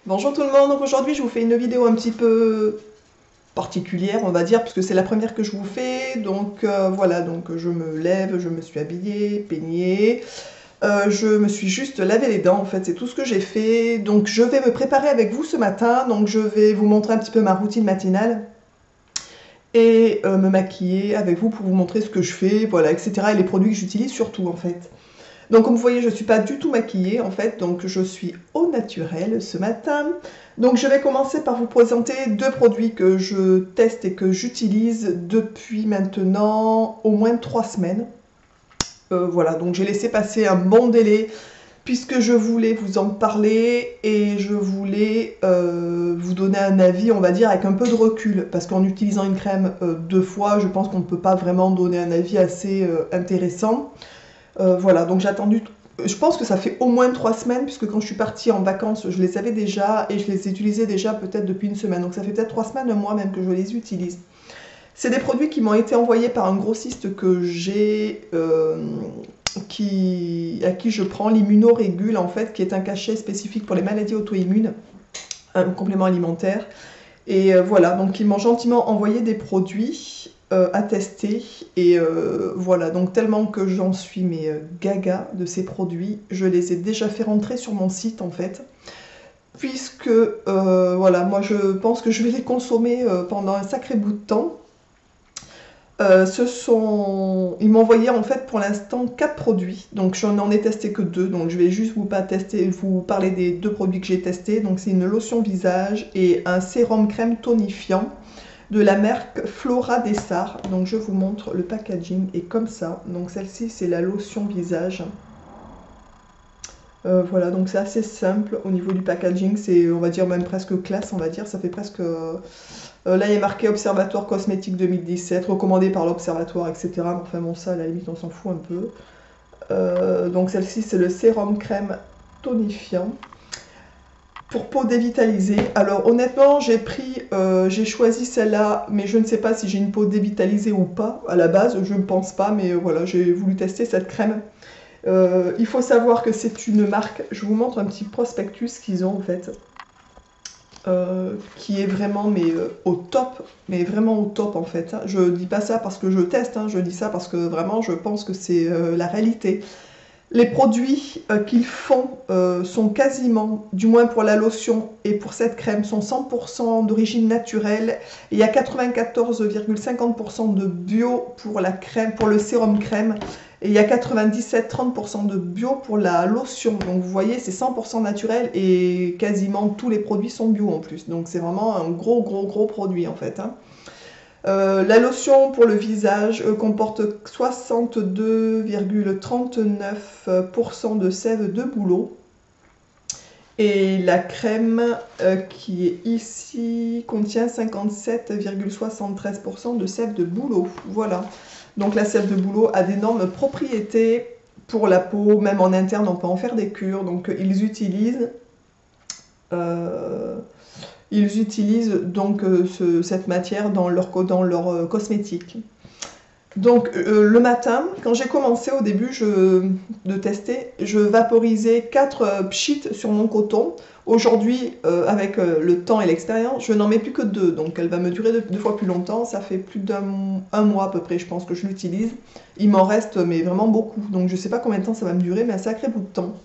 Bonjour tout le monde, donc aujourd'hui je vous fais une vidéo un petit peu particulière on va dire, puisque c'est la première que je vous fais, donc voilà, donc je me lève, je me suis habillée, peignée, je me suis juste lavé les dents en fait, c'est tout ce que j'ai fait, donc je vais me préparer avec vous ce matin, donc je vais vous montrer un petit peu ma routine matinale et me maquiller avec vous pour vous montrer ce que je fais, voilà, etc. et les produits que j'utilise surtout en fait. Donc comme vous voyez, je ne suis pas du tout maquillée en fait, donc je suis au naturel ce matin. Donc je vais commencer par vous présenter deux produits que je teste et que j'utilise depuis maintenant au moins 3 semaines. Voilà, donc j'ai laissé passer un bon délai puisque je voulais vous en parler et je voulais vous donner un avis, on va dire, avec un peu de recul. Parce qu'en utilisant une crème 2 fois, je pense qu'on ne peut pas vraiment donner un avis assez intéressant. Voilà, donc j'ai attendu. Je pense que ça fait au moins 3 semaines, puisque quand je suis partie en vacances, je les avais déjà et je les utilisais déjà peut-être depuis une semaine. Donc ça fait peut-être 3 semaines, moi même, que je les utilise. C'est des produits qui m'ont été envoyés par un grossiste que j'ai, à qui je prends l'immunorégule, en fait, qui est un cachet spécifique pour les maladies auto-immunes, un complément alimentaire. Et voilà, donc ils m'ont gentiment envoyé des produits à tester. Et voilà, donc tellement que j'en suis mais gaga de ces produits, je les ai déjà fait rentrer sur mon site en fait. Puisque voilà, moi je pense que je vais les consommer pendant un sacré bout de temps. Ils m'ont envoyé en fait pour l'instant 4 produits, donc je n'en ai testé que 2, donc je vais juste vous parler des 2 produits que j'ai testés. Donc c'est une lotion visage et un sérum crème tonifiant de la marque Flora Dessart. Donc je vous montre le packaging et comme ça. Donc celle-ci c'est la lotion visage. Voilà, donc c'est assez simple au niveau du packaging, c'est on va dire même presque classe, on va dire, ça fait presque là, il est marqué Observatoire Cosmétique 2017, recommandé par l'Observatoire, etc. Enfin bon, ça, à la limite, on s'en fout un peu. Donc celle-ci, c'est le sérum crème tonifiant pour peau dévitalisée. Alors honnêtement, j'ai choisi celle-là, mais je ne sais pas si j'ai une peau dévitalisée ou pas. À la base, je ne pense pas, mais voilà, j'ai voulu tester cette crème. Il faut savoir que c'est une marque, je vous montre un petit prospectus qu'ils ont en fait. Qui est vraiment au top, mais vraiment au top en fait. Je dis pas ça parce que je teste, hein, je dis ça parce que vraiment je pense que c'est la réalité. Les produits qu'ils font sont quasiment, du moins pour la lotion et pour cette crème, sont 100% d'origine naturelle. Et il y a 94,50% de bio pour la crème, pour le sérum crème. Et il y a 97-30% de bio pour la lotion. Donc vous voyez, c'est 100% naturel et quasiment tous les produits sont bio en plus. Donc c'est vraiment un gros, gros, gros produit en fait, hein. La lotion pour le visage comporte 62,39% de sève de bouleau. Et la crème qui est ici contient 57,73% de sève de bouleau. Voilà. Donc la sève de bouleau a d'énormes propriétés pour la peau, même en interne on peut en faire des cures. Donc euh, ils utilisent donc cette matière dans leur cosmétique. Donc le matin, quand j'ai commencé au début de tester, je vaporisais 4 pchits sur mon coton. Aujourd'hui, avec le temps et l'expérience, je n'en mets plus que 2, donc elle va me durer 2 fois plus longtemps. Ça fait plus d'un mois à peu près, je pense que je l'utilise. Il m'en reste mais vraiment beaucoup, donc je ne sais pas combien de temps ça va me durer, mais un sacré bout de temps.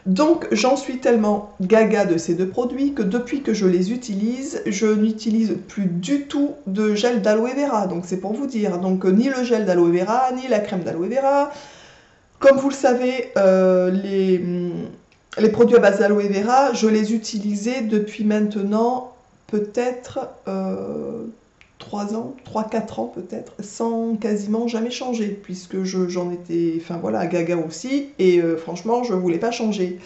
Donc j'en suis tellement gaga de ces 2 produits que depuis que je les utilise, je n'utilise plus du tout de gel d'aloe vera. Donc c'est pour vous dire. Donc ni le gel d'aloe vera, ni la crème d'aloe vera. Comme vous le savez, les produits à base d'aloe vera, je les utilisais depuis maintenant peut-être 3 ans, 3-4 ans peut-être, sans quasiment jamais changer, puisque j'en étais, enfin voilà, gaga aussi, et franchement, je voulais pas changer.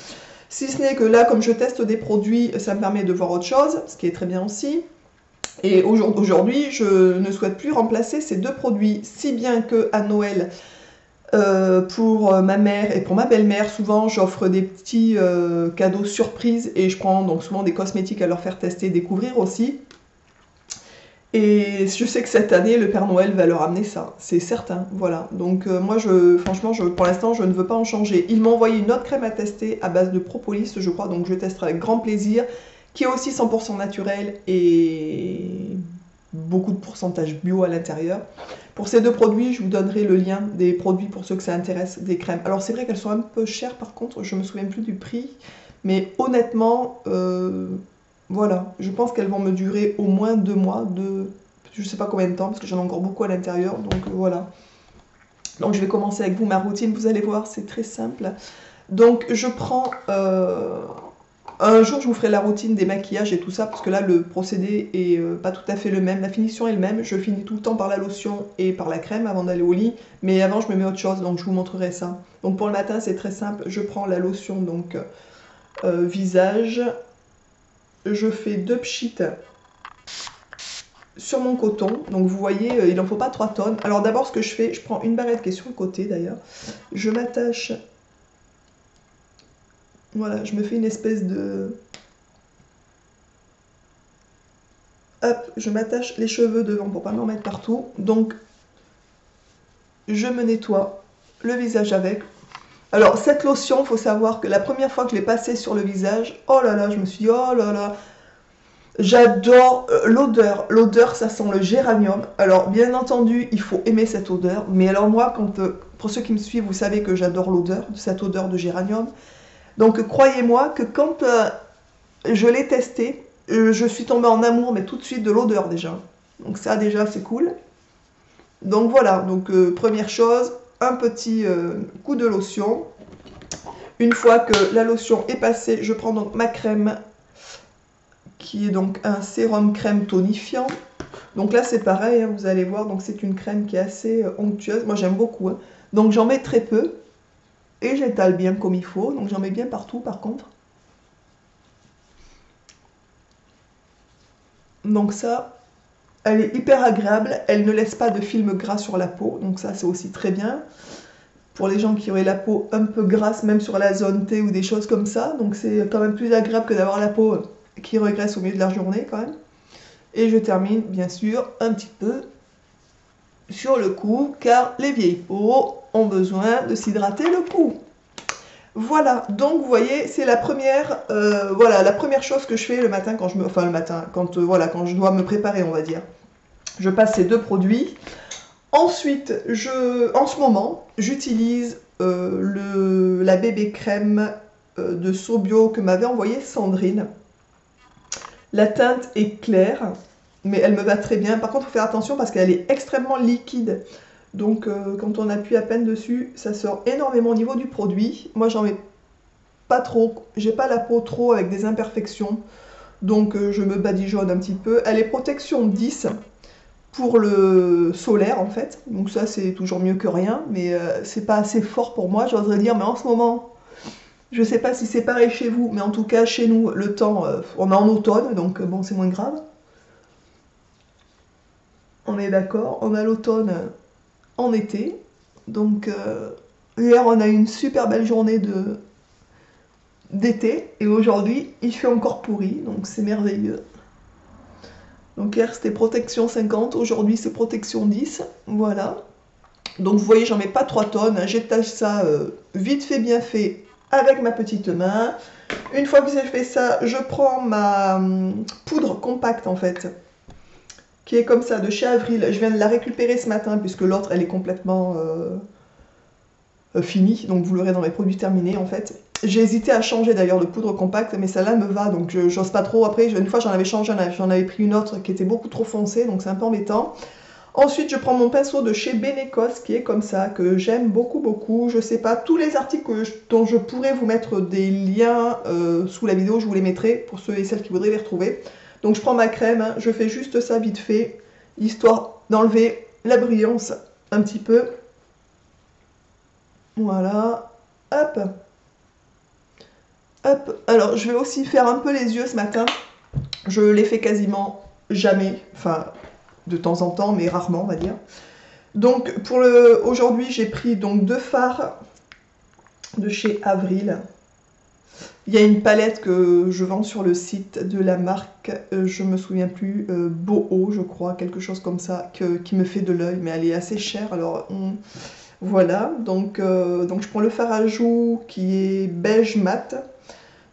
Si ce n'est que là, comme je teste des produits, ça me permet de voir autre chose, ce qui est très bien aussi. Et aujourd'hui, je ne souhaite plus remplacer ces 2 produits, si bien que à Noël, pour ma mère et pour ma belle-mère, souvent j'offre des petits cadeaux surprises et je prends donc souvent des cosmétiques à leur faire tester et découvrir aussi. Et je sais que cette année, le Père Noël va leur amener ça, c'est certain, voilà. Donc moi, franchement, pour l'instant, je ne veux pas en changer. Ils m'ont envoyé une autre crème à tester à base de propolis, je crois, donc je testerai avec grand plaisir, qui est aussi 100% naturel et beaucoup de pourcentage bio à l'intérieur. Pour ces deux produits, je vous donnerai le lien des produits pour ceux que ça intéresse, des crèmes. Alors c'est vrai qu'elles sont un peu chères par contre, je me souviens plus du prix, mais honnêtement, voilà, je pense qu'elles vont me durer au moins 2 mois, je sais pas combien de temps, parce que j'en ai encore beaucoup à l'intérieur, donc voilà. Donc je vais commencer avec vous ma routine, vous allez voir, c'est très simple. Donc je prends, un jour je vous ferai la routine des maquillages et tout ça, parce que là le procédé est pas tout à fait le même, la finition est le même, je finis tout le temps par la lotion et par la crème avant d'aller au lit, mais avant je me mets autre chose, donc je vous montrerai ça. Donc pour le matin c'est très simple, je prends la lotion donc visage, je fais 2 pchits sur mon coton, donc vous voyez, il n'en faut pas 3 tonnes. Alors d'abord ce que je fais, je prends une barrette qui est sur le côté d'ailleurs, je m'attache, voilà, je me fais une espèce de... Hop, je m'attache les cheveux devant pour pas m'en mettre partout, donc je me nettoie le visage avec. Alors cette lotion, il faut savoir que la première fois que je l'ai passée sur le visage, oh là là, je me suis dit, oh là là, j'adore l'odeur. L'odeur, ça sent le géranium. Alors, bien entendu, il faut aimer cette odeur. Mais alors moi, pour ceux qui me suivent, vous savez que j'adore l'odeur, cette odeur de géranium. Donc, croyez-moi que quand je l'ai testé, je suis tombée en amour, mais tout de suite de l'odeur déjà. Donc ça, déjà, c'est cool. Donc voilà, donc première chose, un petit coup de lotion. Une fois que la lotion est passée, je prends donc ma crème, qui est donc un sérum crème tonifiant. Donc là c'est pareil, hein, vous allez voir, donc c'est une crème qui est assez onctueuse, moi j'aime beaucoup, hein. Donc j'en mets très peu, et j'étale bien comme il faut, donc j'en mets bien partout par contre. Donc ça, elle est hyper agréable, elle ne laisse pas de film gras sur la peau, donc ça c'est aussi très bien. Pour les gens qui auraient la peau un peu grasse, même sur la zone T ou des choses comme ça, donc c'est quand même plus agréable que d'avoir la peau qui regresse au milieu de la journée quand même. Et je termine bien sûr un petit peu sur le cou, car les vieilles peaux ont besoin de s'hydrater le cou. Voilà, donc vous voyez, c'est la première, voilà, la première chose que je fais le matin quand je me, enfin le matin, quand voilà, quand je dois me préparer, on va dire. Je passe ces deux produits. Ensuite, en ce moment, j'utilise la bébé crème de Sobio que m'avait envoyé Sandrine. La teinte est claire, mais elle me va très bien. Par contre, il faut faire attention parce qu'elle est extrêmement liquide. Donc, quand on appuie à peine dessus, ça sort énormément au niveau du produit. Moi, j'en mets pas trop. J'ai pas la peau trop avec des imperfections. Donc, je me badigeonne un petit peu. Elle est protection 10 pour le solaire, en fait. Donc, ça, c'est toujours mieux que rien. Mais c'est pas assez fort pour moi, j'oserais dire. Mais en ce moment... Je sais pas si c'est pareil chez vous, mais en tout cas, chez nous, le temps, on est en automne, donc bon, c'est moins grave. On est d'accord, on a l'automne en été. Donc, hier, on a eu une super belle journée d'été, et aujourd'hui, il fait encore pourri, donc c'est merveilleux. Donc hier, c'était protection 50, aujourd'hui, c'est protection 10, voilà. Donc, vous voyez, j'en mets pas 3 tonnes, hein, j'étage ça vite fait, bien fait, avec ma petite main. Une fois que j'ai fait ça, je prends ma poudre compacte en fait, qui est comme ça, de chez Avril. Je viens de la récupérer ce matin puisque l'autre elle est complètement finie, donc vous l'aurez dans mes produits terminés en fait. J'ai hésité à changer d'ailleurs de poudre compacte, mais celle-là me va, donc j'ose pas trop. Après, une fois j'en avais changé, j'en avais pris une autre qui était beaucoup trop foncée, donc c'est un peu embêtant. Ensuite, je prends mon pinceau de chez Benecos, qui est comme ça, que j'aime beaucoup, beaucoup. Je sais pas, tous les articles dont je pourrais vous mettre des liens sous la vidéo, je vous les mettrai, pour ceux et celles qui voudraient les retrouver. Donc je prends ma crème, hein, je fais juste ça vite fait, histoire d'enlever la brillance un petit peu. Voilà, hop. Hop, alors je vais aussi faire un peu les yeux ce matin. Je les fais quasiment jamais, enfin... de temps en temps, mais rarement, on va dire. Donc, aujourd'hui, j'ai pris donc 2 fards de chez Avril. Il y a une palette que je vends sur le site de la marque, je me souviens plus, Boho, je crois, quelque chose comme ça, qui me fait de l'œil, mais elle est assez chère. Alors voilà, donc je prends le fard à joues qui est beige mat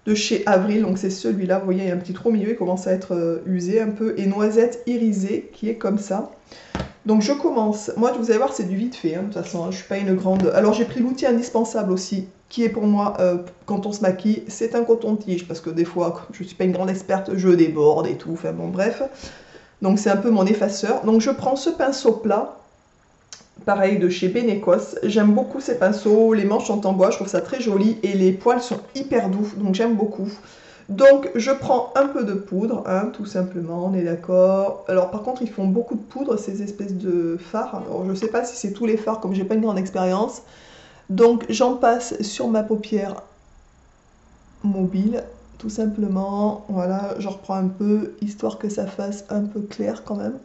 de chez Avril, donc c'est celui-là, vous voyez, il y a un petit trou au milieu, il commence à être usé un peu, et noisette irisée qui est comme ça. Donc je commence, moi vous allez voir c'est du vite fait, hein, de toute façon, hein, je suis pas une grande... Alors j'ai pris l'outil indispensable aussi, qui est pour moi, quand on se maquille, c'est un coton-tige, parce que des fois, je suis pas une grande experte, je déborde et tout, enfin bon bref. Donc c'est un peu mon effaceur. Donc je prends ce pinceau plat, pareil de chez Benecos, j'aime beaucoup ces pinceaux, les manches sont en bois, je trouve ça très joli, et les poils sont hyper doux, donc j'aime beaucoup. Donc je prends un peu de poudre, hein, tout simplement, on est d'accord. Alors par contre ils font beaucoup de poudre, ces espèces de fards. Alors je sais pas si c'est tous les fards, comme j'ai pas une grande expérience. Donc j'en passe sur ma paupière mobile, tout simplement. Voilà, j'en reprends un peu, histoire que ça fasse un peu clair quand même.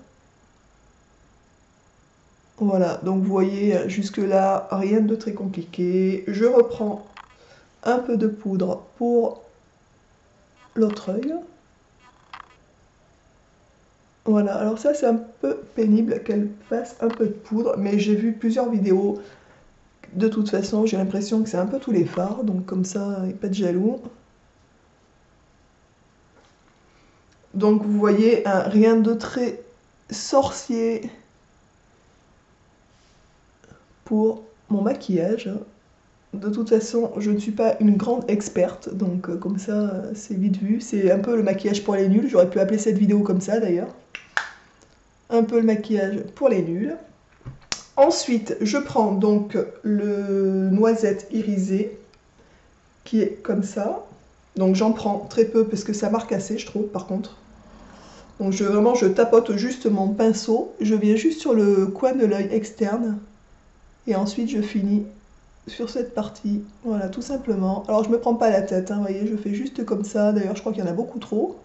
Voilà, donc vous voyez, jusque là, rien de très compliqué. Je reprends un peu de poudre pour l'autre œil. Voilà, alors ça c'est un peu pénible qu'elle fasse un peu de poudre, mais j'ai vu plusieurs vidéos. De toute façon, j'ai l'impression que c'est un peu tous les fards, donc comme ça, il n'y a pas de jaloux. Donc vous voyez, hein, rien de très sorcier pour mon maquillage. De toute façon, je ne suis pas une grande experte, donc comme ça, c'est vite vu. C'est un peu le maquillage pour les nuls, j'aurais pu appeler cette vidéo comme ça d'ailleurs. Un peu le maquillage pour les nuls. Ensuite, je prends donc le noisette irisé, qui est comme ça. Donc j'en prends très peu, parce que ça marque assez, je trouve, par contre. Donc vraiment, je tapote juste mon pinceau, je viens juste sur le coin de l'œil externe, et ensuite je finis sur cette partie, voilà, tout simplement. Alors je me prends pas la tête, hein, vous voyez, je fais juste comme ça, d'ailleurs je crois qu'il y en a beaucoup trop.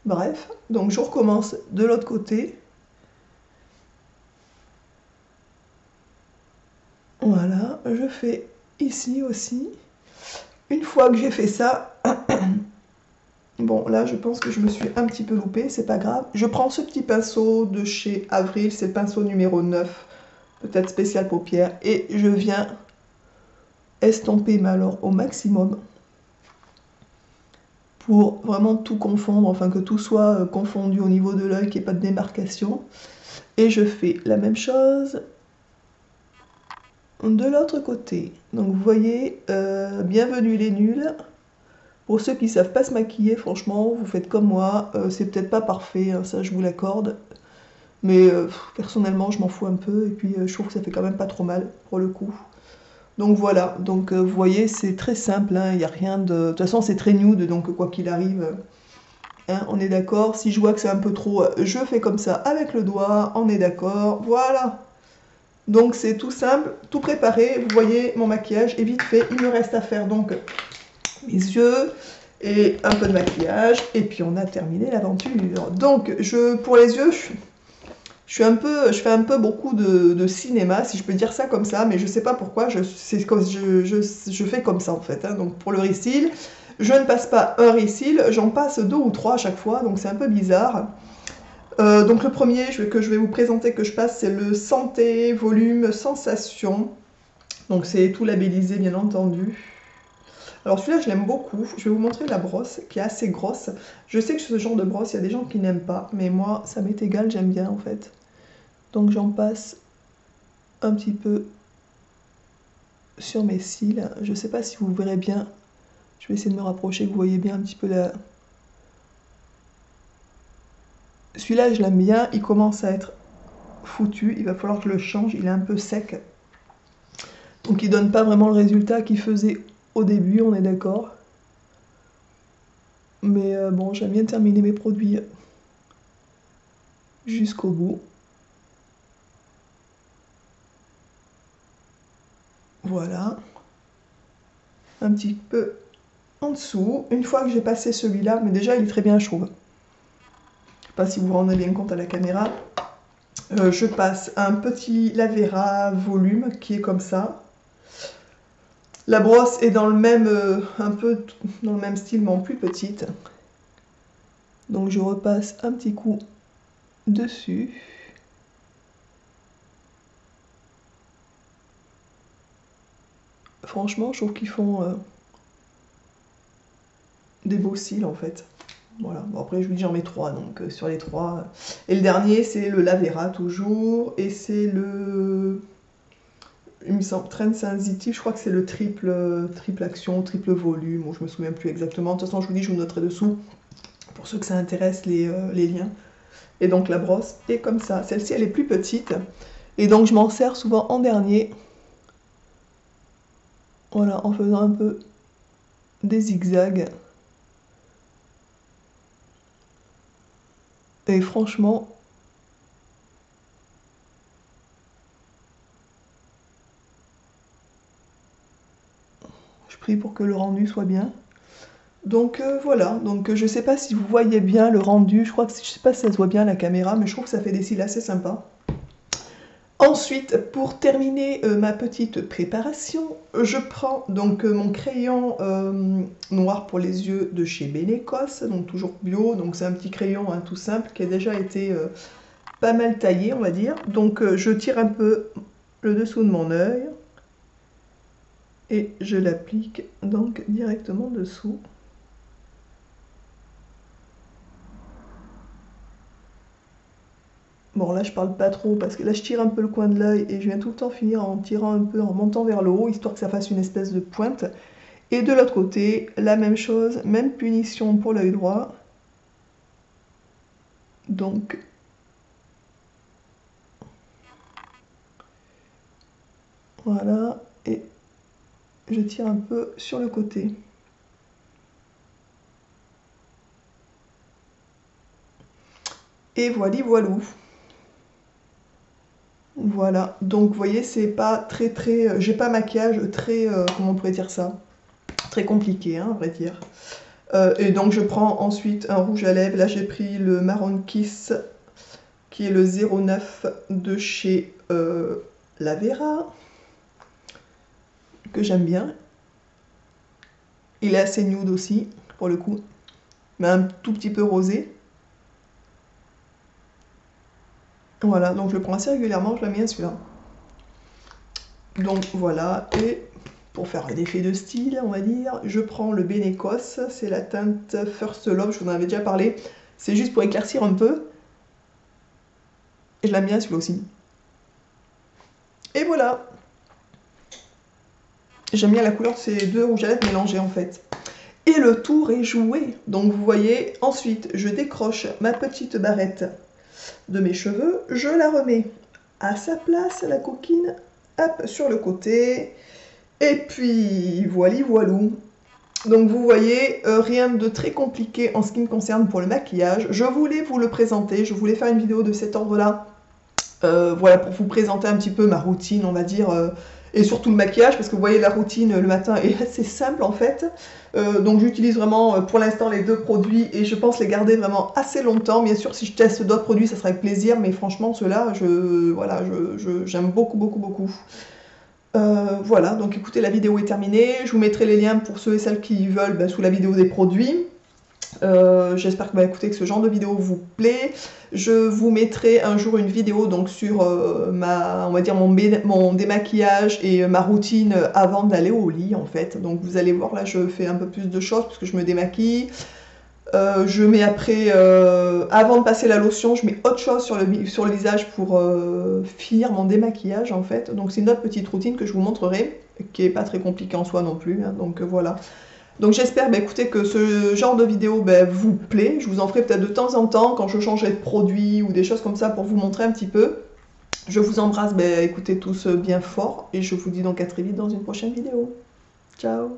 Bref, donc je recommence de l'autre côté. Voilà, je fais ici aussi. Une fois que j'ai fait ça, bon là je pense que je me suis un petit peu loupée, c'est pas grave. Je prends ce petit pinceau de chez Avril, c'est le pinceau numéro 9, peut-être spécial paupières, et je viens estomper, mais alors au maximum, pour vraiment tout confondre, enfin que tout soit confondu au niveau de l'œil, qu'il n'y ait pas de démarcation. Et je fais la même chose de l'autre côté. Donc vous voyez, bienvenue les nuls. Pour ceux qui ne savent pas se maquiller, franchement, vous faites comme moi. C'est peut-être pas parfait, hein, ça je vous l'accorde. Mais personnellement, je m'en fous un peu. Et puis je trouve que ça fait quand même pas trop mal, pour le coup. Donc voilà, donc vous voyez, c'est très simple, hein, il n'y a rien de... De toute façon, c'est très nude, donc quoi qu'il arrive, hein, on est d'accord. Si je vois que c'est un peu trop, je fais comme ça avec le doigt, on est d'accord, voilà. Donc c'est tout simple, tout préparé, vous voyez, mon maquillage est vite fait. Il me reste à faire donc mes yeux et un peu de maquillage, et puis on a terminé l'aventure. Donc pour les yeux, je fais un peu beaucoup de cinéma, si je peux dire ça comme ça, mais je sais pas pourquoi, je fais comme ça en fait. Hein. Donc pour le Risil, je ne passe pas un Risil, j'en passe 2 ou 3 à chaque fois, donc c'est un peu bizarre. Donc le premier que je vais vous présenter, que je passe, c'est le Santé Volume Sensation. Donc c'est tout labellisé bien entendu. Alors celui-là je l'aime beaucoup, je vais vous montrer la brosse qui est assez grosse. Je sais que ce genre de brosse, il y a des gens qui n'aiment pas, mais moi ça m'est égal, j'aime bien en fait. Donc j'en passe un petit peu sur mes cils. Je ne sais pas si vous verrez bien. Je vais essayer de me rapprocher, que vous voyez bien un petit peu la... Celui-là, je l'aime bien. Il commence à être foutu. Il va falloir que je le change. Il est un peu sec. Donc il donne pas vraiment le résultat qu'il faisait au début, on est d'accord. Mais bon, j'aime bien terminer mes produits jusqu'au bout. Voilà. Un petit peu en dessous. Une fois que j'ai passé celui-là, mais déjà il est très bien, je trouve. Je sais pas si vous vous rendez bien compte à la caméra. Je passe un petit Lavera volume qui est comme ça. La brosse est dans le même, un peu dans le même style, mais en plus petite. Donc je repasse un petit coup dessus. Franchement, je trouve qu'ils font des beaux cils en fait. Voilà, bon, après je vous dis j'en mets 3, donc sur les 3. Et le dernier c'est le Lavera toujours, et c'est le... Il me semble Trend Sensitive, je crois que c'est le triple action, triple volume, bon, je me souviens plus exactement. De toute façon je vous dis, je vous noterai dessous, pour ceux que ça intéresse les liens. Et donc la brosse est comme ça, celle-ci elle est plus petite, et donc je m'en sers souvent en dernier. Voilà, en faisant un peu des zigzags. Et franchement, je prie pour que le rendu soit bien. Donc voilà, donc je sais pas si vous voyez bien le rendu, je sais pas si ça se voit bien à la caméra, mais je trouve que ça fait des cils assez sympas. Ensuite, pour terminer ma petite préparation, je prends donc mon crayon noir pour les yeux de chez Benecos, donc toujours bio, donc c'est un petit crayon hein, tout simple qui a déjà été pas mal taillé on va dire. Donc je tire un peu le dessous de mon œil et je l'applique donc directement dessous. Bon là je parle pas trop parce que là je tire un peu le coin de l'œil et je viens tout le temps finir en tirant un peu, en montant vers le haut, histoire que ça fasse une espèce de pointe. Et de l'autre côté, la même chose, même punition pour l'œil droit. Donc voilà, et je tire un peu sur le côté. Et voilà, voilou. Voilà, donc vous voyez, c'est pas très, j'ai pas maquillage très, comment on pourrait dire ça, très compliqué, hein, à vrai dire. Et donc je prends ensuite un rouge à lèvres, là j'ai pris le Marron Kiss, qui est le 09 de chez Lavera, que j'aime bien. Il est assez nude aussi, pour le coup, mais un tout petit peu rosé. Voilà, donc je le prends assez régulièrement, je l'aime bien celui-là. Donc voilà, et pour faire un effet de style, on va dire, je prends le Benecos, c'est la teinte First Love, je vous en avais déjà parlé. C'est juste pour éclaircir un peu. Et je l'aime bien celui-là aussi. Et voilà. J'aime bien la couleur de ces deux rouges à lèvres mélangés en fait. Et le tour est joué. Donc vous voyez, ensuite je décroche ma petite barrette de mes cheveux. Je la remets à sa place, la coquine. Hop, sur le côté. Et puis voilà, voilou. Donc vous voyez, rien de très compliqué en ce qui me concerne pour le maquillage. Je voulais vous le présenter, je voulais faire une vidéo de cet ordre-là. Voilà, pour vous présenter un petit peu ma routine, on va dire, et surtout le maquillage, parce que vous voyez, la routine le matin est assez simple en fait. Donc j'utilise vraiment pour l'instant les deux produits et je pense les garder vraiment assez longtemps. Bien sûr, si je teste d'autres produits, ça sera avec plaisir, mais franchement, ceux-là, voilà, j'aime beaucoup, beaucoup, beaucoup. Voilà, donc écoutez, la vidéo est terminée. Je vous mettrai les liens pour ceux et celles qui veulent sous la vidéo des produits. J'espère que, écoutez, que ce genre de vidéo vous plaît. Je vous mettrai un jour une vidéo donc sur on va dire mon démaquillage et ma routine avant d'aller au lit en fait. Donc vous allez voir, là je fais un peu plus de choses parce que je me démaquille. Je mets après, avant de passer la lotion, je mets autre chose sur le visage pour finir mon démaquillage en fait. Donc c'est une autre petite routine que je vous montrerai, qui n'est pas très compliquée en soi non plus, hein, donc voilà. Donc j'espère écoutez, que ce genre de vidéo vous plaît. Je vous en ferai peut-être de temps en temps quand je changerai de produit ou des choses comme ça pour vous montrer un petit peu. Je vous embrasse écoutez tous bien fort et je vous dis donc à très vite dans une prochaine vidéo. Ciao!